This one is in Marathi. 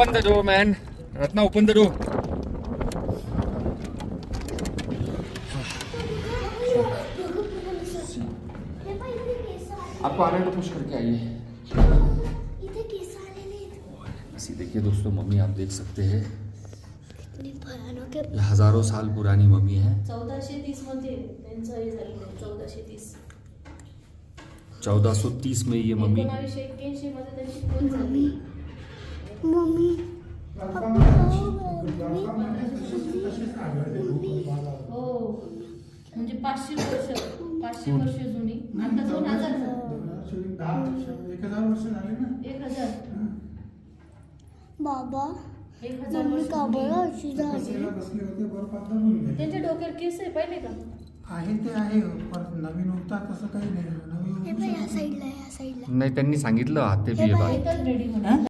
Open the door man, Ratna open the door. आपको आने तो पुश करके आइए। ऐसी देखिए दोस्तों, मम्मी आप देख सकते हैं, ये हजारों साल पुरानी मम्मी है। 1430 मध्ये त्यांचं हे झालं, 1430 1430 में ये मम्मी 1981 मध्ये त्यांची खून झाली। मम्मी हो म्हणजे 500 वर्ष जुनी। आता 2000 1000 वर्ष झाले ना। 1000 बाबा 1000 मम्मी वर्ष का जुनी। बरं अशी झाली? बसले होते बर्फात दबून गेले. त्यांच्या डोक्यावर केस आहे पाहिले का? आहे ते आहे, पण नवीन उठता तसं काही नाही. नवीन हे उठू बघ, या शकत नाही. साईडला या साईडला नाही, त्यांनी सांगितलं हाते बी हे आहे बघ. बाहेर. एकच रेडी म्हणा।